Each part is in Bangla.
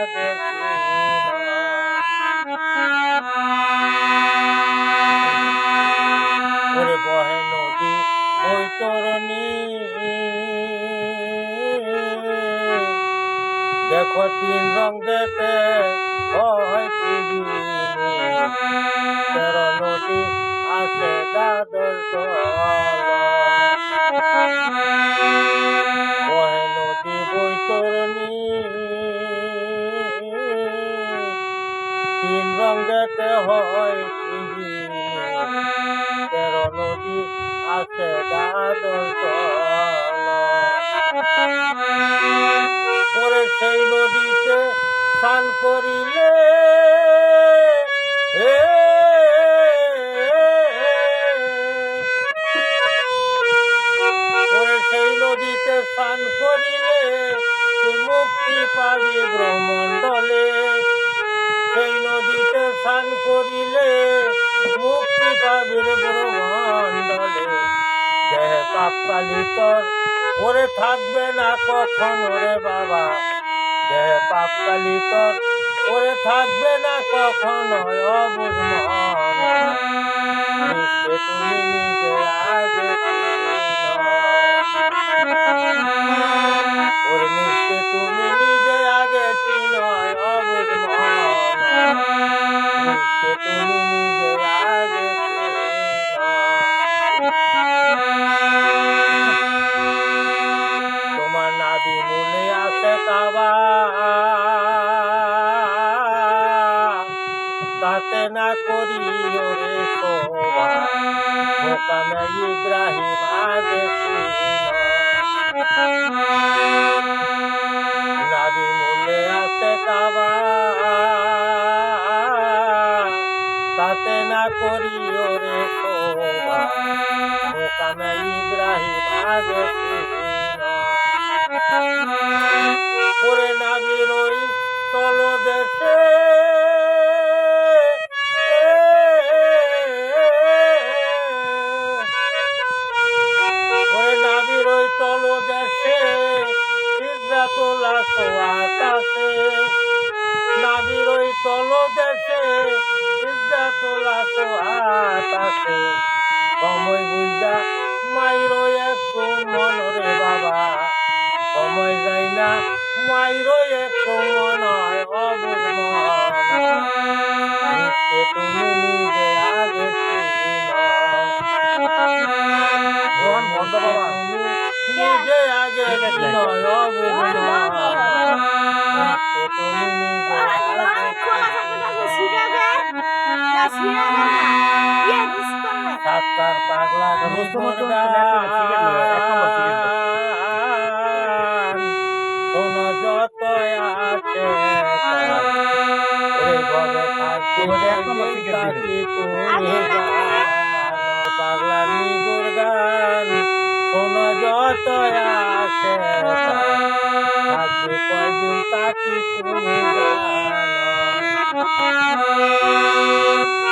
আগে ওরে বহে নদী বৈতরণী দেখো তিন রঙেতে হয় তেরো নদী আসে দাদর বহে নদী বৈতরণী তিন রঙেতে হয় তেরো নদী আসে দাদর পরে সেই নদীতে স্নান করিলে পরে সেই নদীতে স্নান করিলে তুই মুক্তি পাবি ব্রহ্মণ্ডলে সেই নদীতে স্নান করিলে মুক্তি পাবি ব্রহ্মণ্ডলে দেহে পাপ কালিতর ওরে থাকবে না কখন ওরে বাবা দেহে পাপ কালিতর ওরে থাকবে না কখন অবুঝ নিশ্চয় তুমি নিজে আগে ওরে নিশ্চয় তুমি নিজে আগে চিনয় অবুঝ নিশ্চয় তুমি নিজে আগে তোমার নাভি মূলে আছে কাবা তাতে না করি ওরে শোভা মোকামে ইব্রাহিম আগে নাভি মূলে আছে কাবা তাতে না করি ওরে শোভা মোকামে ইব্রাহিম আগে ওরে নাভির ওই তলদেশে ওরে নাভির ওই তলদেশে সিদরাতুল আসওয়াত আছে নাভির ওই তলদেশে সিদরাতুল আসওয়াত আছে সময় বুঝা মাইর একটু মন রে বাবা সময় যায় না মাইর একটু মন অবুঝ তুমি নিজে আগে নিজে আগে অবুঝ তুমি নিজে সাতটার পাগলা শোনো যত আছে পাগলা নিগুর গান শোনো যত আছে থাকবে কয়দিন তাকি তুমি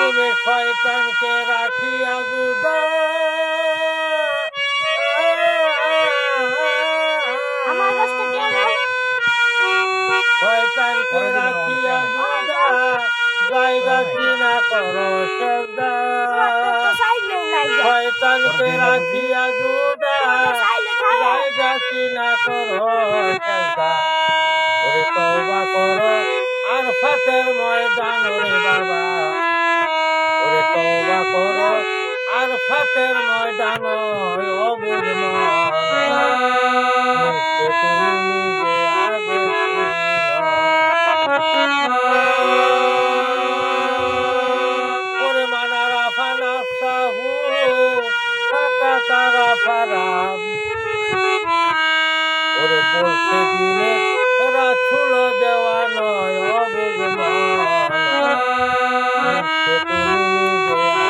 তুমি শয়তানকে রাখিয়া জুদা শয়তানকে রাখিয়া জুদা জায়গা কিনা করো সেজদা শয়তানকে রাখিয়া জুদা জায়গা কিনা করো সেজদা ওরে তওবা করো আর ফাতের ময়দান ওরে বাবা ওরে তওবা করো আর ফাতের ময়দান অবুঝ তুমি নিজে আগে ওরে মানারা ফানা সাহু থাকা তারা ফারাম ওরে বলতে দিনে রাছুল দেওয়া নয় অবুঝ তুমি নিজে